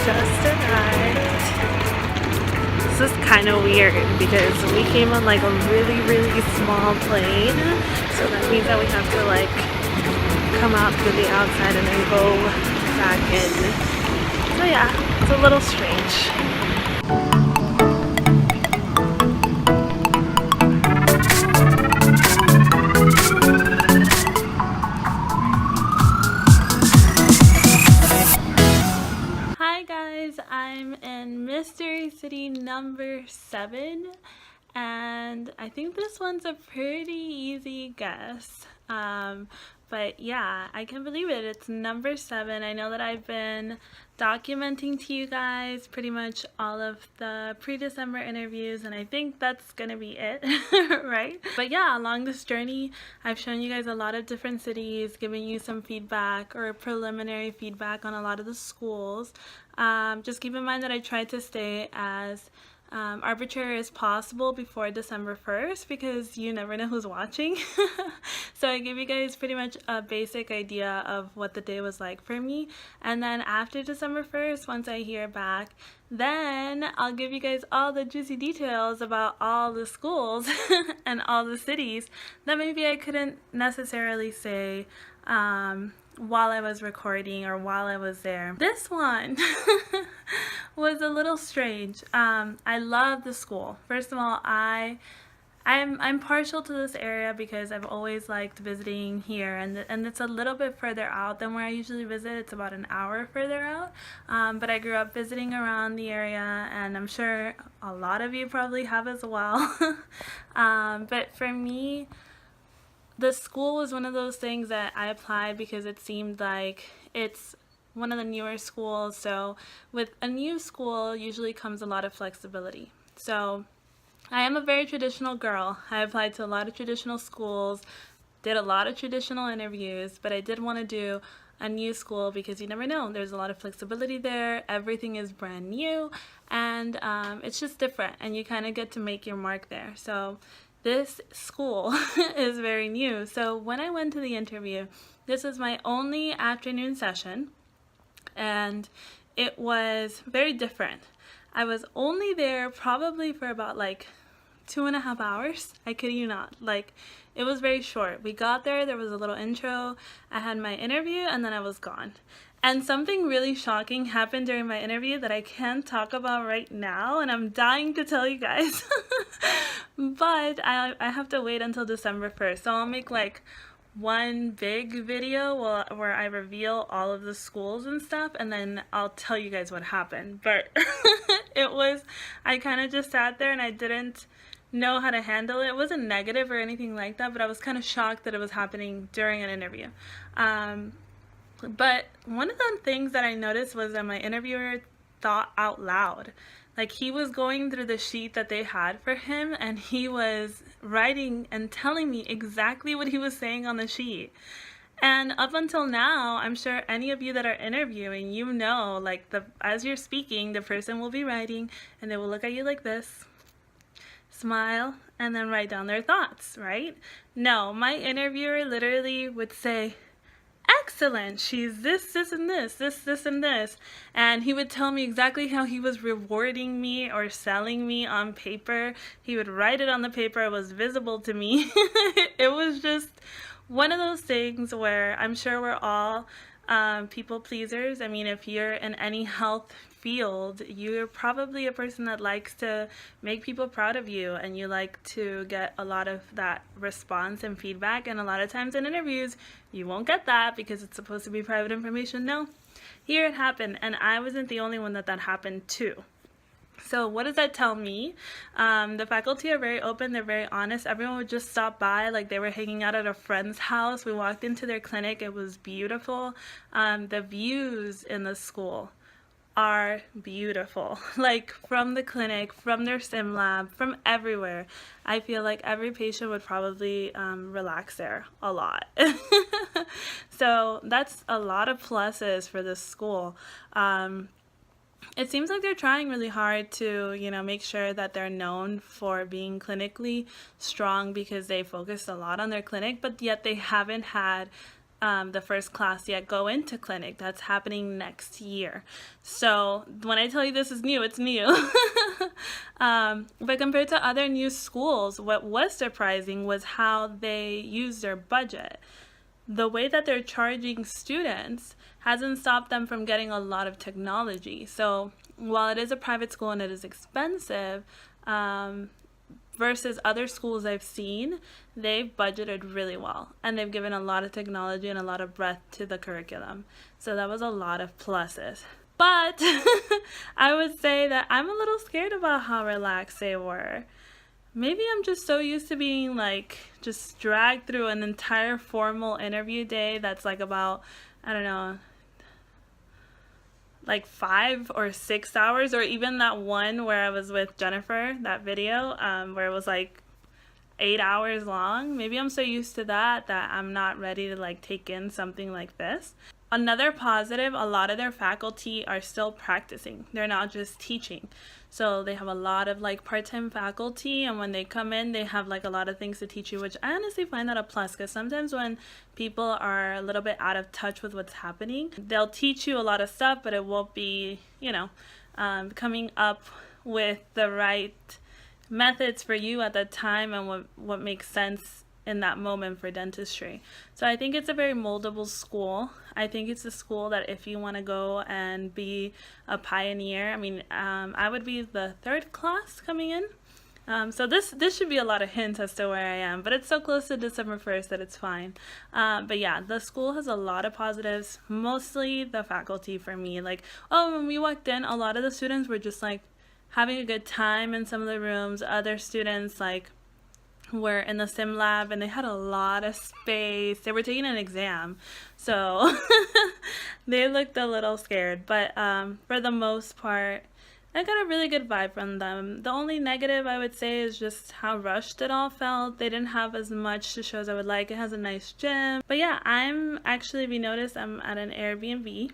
just arrived. This is kind of weird because we came on like a really, really small plane. So that means that we have to like come out through the outside and then go back in. So yeah, it's a little strange. Hi guys, I'm in Mystery City number 7 and I think this one's a pretty easy guess. But yeah, I can't believe it. It's number 7. I know that I've been documenting to you guys pretty much all of the pre-December interviews, and I think that's gonna be it, right? But yeah, along this journey, I've shown you guys a lot of different cities, giving you some feedback or preliminary feedback on a lot of the schools. Just keep in mind that I tried to stay as arbitrary as possible before December 1st because you never know who's watching. So I give you guys pretty much a basic idea of what the day was like for me, and then after December 1st, once I hear back, then I'll give you guys all the juicy details about all the schools and all the cities that maybe I couldn't necessarily say while I was recording or while I was there. This one was a little strange. I love the school. First of all, I'm partial to this area because I've always liked visiting here, and it's a little bit further out than where I usually visit. It's about an hour further out, but I grew up visiting around the area, and I'm sure a lot of you probably have as well. But for me, the school was one of those things that I applied because it seemed like it's one of the newer schools. So with a new school usually comes a lot of flexibility. So I am a very traditional girl. I applied to a lot of traditional schools, did a lot of traditional interviews, but I did want to do a new school because you never know. There's a lot of flexibility there. Everything is brand new, and it's just different, and you kind of get to make your mark there. So this school is very new. So when I went to the interview, this was my only afternoon session, and it was very different. I was only there probably for about like 2.5 hours. I kid you not. Like, it was very short. We got there was a little intro, I had my interview, and then I was gone. And something really shocking happened during my interview that I can't talk about right now, and I'm dying to tell you guys. But I have to wait until December 1st. So I'll make like one big video where I reveal all of the schools and stuff, and then I'll tell you guys what happened. But I kind of just sat there and I didn't know how to handle it. It wasn't negative or anything like that, but I was kind of shocked that it was happening during an interview. But one of the things that I noticed was that my interviewer thought out loud. Like, he was going through the sheet that they had for him, and he was writing and telling me exactly what he was saying on the sheet. And up until now, I'm sure any of you that are interviewing, you know, like, as you're speaking, the person will be writing, and they will look at you like this, smile, and then write down their thoughts, right? No, my interviewer literally would say, "Excellent, she's this, and this, and this." And he would tell me exactly how he was rewarding me or selling me on paper. He would write it on the paper. It was visible to me. It was just one of those things where I'm sure we're all people pleasers. I mean, if you're in any health field, you're probably a person that likes to make people proud of you, and you like to get a lot of that response and feedback. And a lot of times in interviews, you won't get that because it's supposed to be private information. No, here it happened, and I wasn't the only one that happened to. So what does that tell me? The faculty are very open, they're very honest. Everyone would just stop by like they were hanging out at a friend's house. We walked into their clinic, it was beautiful. The views in the school are beautiful, like from the clinic, from their sim lab, from everywhere. I feel like every patient would probably relax there a lot. So that's a lot of pluses for this school. It seems like they're trying really hard to, you know, make sure that they're known for being clinically strong because they focused a lot on their clinic, but yet they haven't had the first class yet go into clinic. That's happening next year. So when I tell you this is new, it's new. But compared to other new schools, what was surprising was how they use their budget. The way that they're charging students hasn't stopped them from getting a lot of technology. So while it is a private school and it is expensive, versus other schools I've seen, they've budgeted really well and they've given a lot of technology and a lot of breadth to the curriculum. So that was a lot of pluses. But I would say that I'm a little scared about how relaxed they were. Maybe I'm just so used to being like just dragged through an entire formal interview day that's like about, I don't know, like 5 or 6 hours, or even that one where I was with Jennifer, that video where it was like 8 hours long. Maybe I'm so used to that I'm not ready to like take in something like this. Another positive, a lot of their faculty are still practicing. They're not just teaching. So they have a lot of like part-time faculty, and when they come in, they have like a lot of things to teach you, which I honestly find that a plus, because sometimes when people are a little bit out of touch with what's happening, they'll teach you a lot of stuff, but it won't be, coming up with the right methods for you at the time and what makes sense in that moment for dentistry. So I think it's a very moldable school. I think it's a school that if you want to go and be a pioneer, I would be the 3rd class coming in. So this should be a lot of hints as to where I am, but it's so close to December 1st that it's fine. But yeah, the school has a lot of positives, mostly the faculty for me. Like, when we walked in, a lot of the students were just like having a good time in some of the rooms. Other students like were in the sim lab and they had a lot of space. They were taking an exam, so they looked a little scared, but for the most part I got a really good vibe from them. The only negative I would say is just how rushed it all felt. They didn't have as much to show as I would like. It has a nice gym, but yeah, if you notice, I'm at an Airbnb.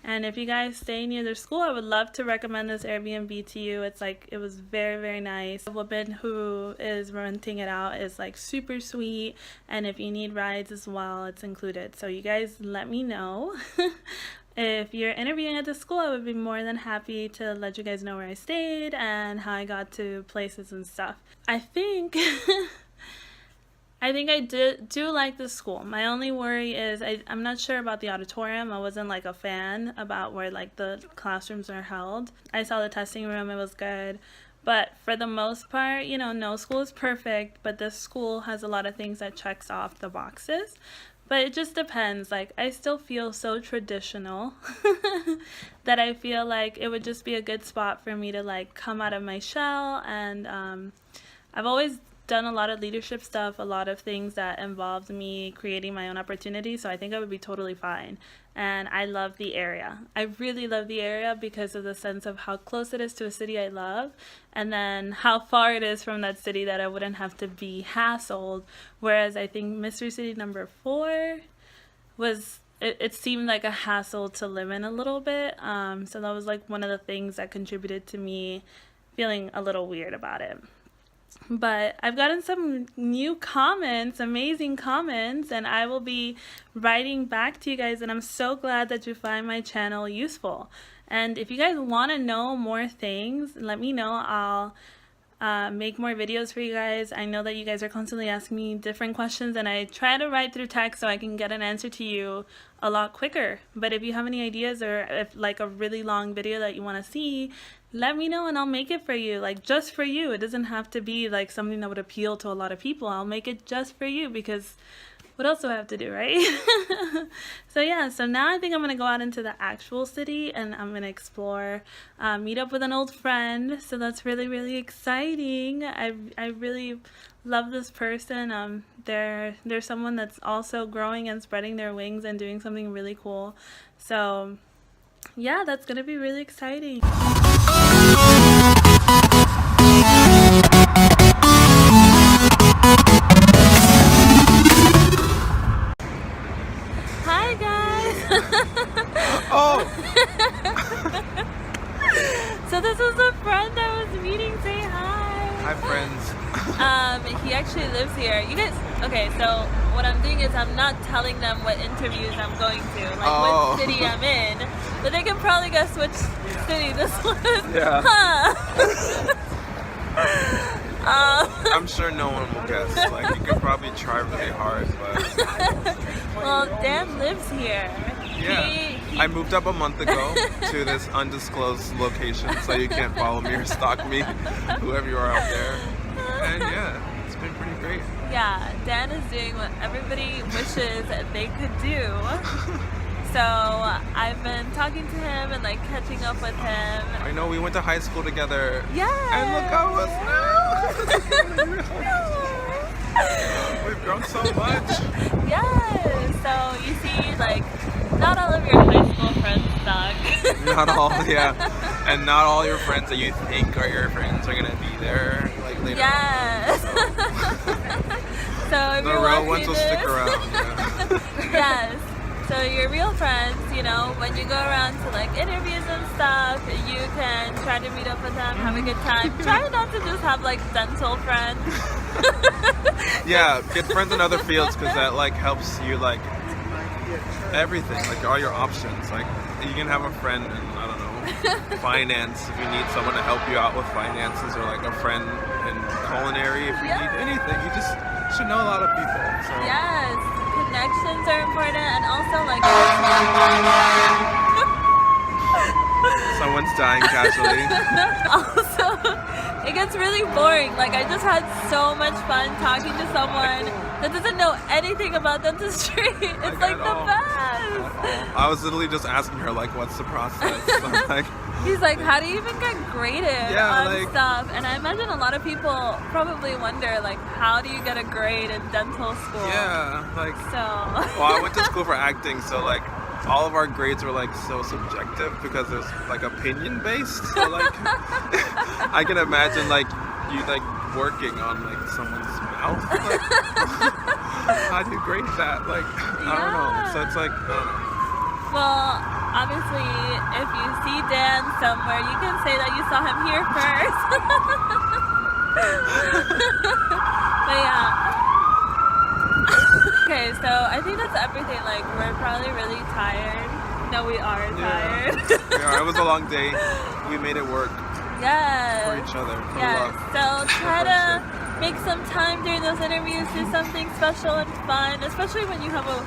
And if you guys stay near their school, I would love to recommend this Airbnb to you. It was very, very nice. The woman who is renting it out is like super sweet. And if you need rides as well, it's included. So you guys let me know. If you're interviewing at the school, I would be more than happy to let you guys know where I stayed and how I got to places and stuff. I think I do like the school. My only worry is I'm not sure about the auditorium. I wasn't like a fan about where like the classrooms are held. I saw the testing room, it was good. But for the most part, no school is perfect, but this school has a lot of things that checks off the boxes. But it just depends. Like, I still feel so traditional that I feel like it would just be a good spot for me to like come out of my shell. And I've always done a lot of leadership stuff, a lot of things that involved me creating my own opportunities, so I think I would be totally fine. And I love the area. I really love the area because of the sense of how close it is to a city I love, and then how far it is from that city that I wouldn't have to be hassled. Whereas I think Mystery City number 4 it seemed like a hassle to live in a little bit. So that was like one of the things that contributed to me feeling a little weird about it. But I've gotten some new comments, amazing comments, and I will be writing back to you guys, and I'm so glad that you find my channel useful. And if you guys want to know more things, let me know. I'll make more videos for you guys. I know that you guys are constantly asking me different questions, and I try to write through text so I can get an answer to you a lot quicker. But if you have any ideas, or if like a really long video that you want to see, let me know and I'll make it for you, like just for you. It doesn't have to be like something that would appeal to a lot of people. I'll make it just for you, because what else do I have to do, right? So yeah, so now I think I'm gonna go out into the actual city and I'm gonna explore, meet up with an old friend. So that's really, really exciting. I really love this person. They're someone that's also growing and spreading their wings and doing something really cool. So yeah, that's gonna be really exciting. Hi guys. Oh. So this is a friend I was meeting. Say hi. Hi friends. He actually lives here. You guys, okay, so what I'm doing is I'm not telling them what interviews I'm going to, like what city I'm in, but they can probably guess which city this was. Yeah. Huh. I'm sure no one will guess. Like, you could probably try really hard, but well, Dan lives here. yeah. I moved up a month ago to this undisclosed location, so you can't follow me or stalk me, whoever you are out there. And yeah, it's been pretty great. Yeah, Dan is doing what everybody wishes they could do. So I've been talking to him and like catching up with him. I know we went to high school together. Yeah. And look how us now. We've grown so much. Yes. So you see, like, not all of your high school friends suck. Not all, yeah. And not all your friends that you think are your friends are gonna be there like later. Yes. So if The you're real watching ones will this, stick around. Yeah. yes. So your real friends, you know, when you go around to like interviews and stuff, you can try to meet up with them, have a good time. Try not to just have like dental friends. Yeah, get friends in other fields because that like helps you like everything, like all your options. Like you can have a friend in, I don't know, finance if you need someone to help you out with finances, or like a friend in culinary if you need anything. You just should know a lot of people. So. Yes, connections are important, and also like Someone's dying casually. also, it gets really boring. Like I just had so much fun talking to someone that doesn't know anything about dentistry. It's like the best. I was literally just asking her like, what's the process? I'm like, he's like, how do you even get graded on like, stuff? And I imagine a lot of people probably wonder, like, how do you get a grade in dental school? yeah, like. So. Well, I went to school for acting, so like all of our grades were like so subjective because it's like opinion based. So like, I can imagine like you like working on like someone's mouth. Like, how do you grade that? Like, I don't know. So it's like. Well, obviously, if you see Dan somewhere, you can say that you saw him here first. But yeah. Okay, so I think that's everything. Like, we're probably really tired. No, we are tired. Yeah, it was a long day. We made it work Yes. for each other. For Yes. love. So try to make some time during those interviews, do something special and fun, especially when you have a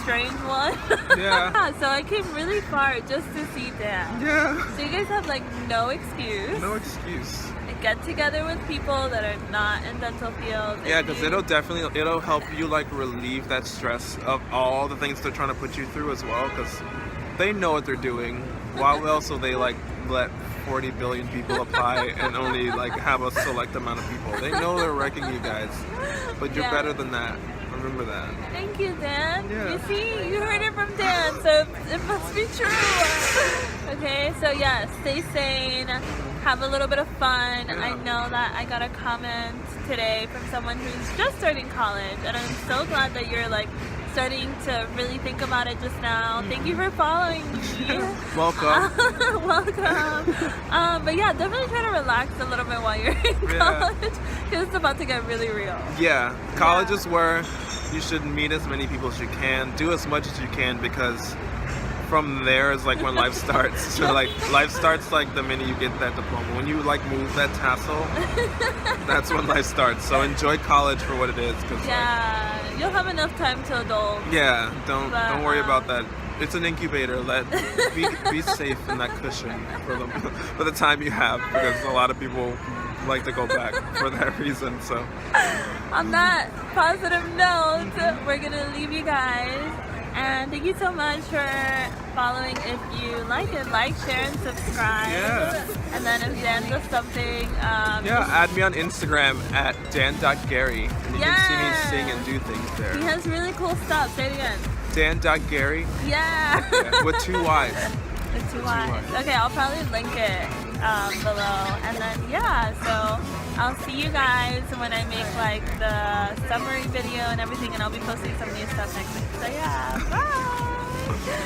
strange one. Yeah. So I came really far just to see Dan. Yeah. So you guys have like no excuse. No excuse. Get together with people that are not in dental field. Yeah, because it'll help you like relieve that stress of all the things they're trying to put you through as well, because they know what they're doing. While also they like let 40 billion people apply and only like have a select amount of people. They know they're wrecking you guys, but you're better than that. Remember that. Thank you, Dan. Yeah. You see, you heard it from Dan, so it must be true. Okay, so yeah, stay sane, have a little bit of fun. Yeah. I know that I got a comment today from someone who's just starting college, and I'm so glad that you're like starting to really think about it just now. Thank you for following me. Welcome. Welcome. But yeah, definitely try to relax a little bit while you're in college, because it's about to get really real. Yeah, college is where you should meet as many people as you can, do as much as you can, because from there is like when life starts. So like life starts like the minute you get that diploma. When you like move that tassel, that's when life starts. So enjoy college for what it is, because you'll have enough time to adult. yeah, don't worry about that. It's an incubator. Be safe in that cushion for the time you have, because a lot of people like to go back for that reason. So on that positive note, we're gonna leave you guys, and thank you so much for following. If you like it, like, share, and subscribe. Yeah. And then if Dan does something, add me on Instagram at dan.gary, and you can see me sing and do things there. He has really cool stuff. Say it again. Dan.gary. Yeah. With 2 Y's. With 2 Y's. Okay, I'll probably link it below. And then, so I'll see you guys when I make like the summary video and everything, and I'll be posting some new stuff next week. So yeah, bye!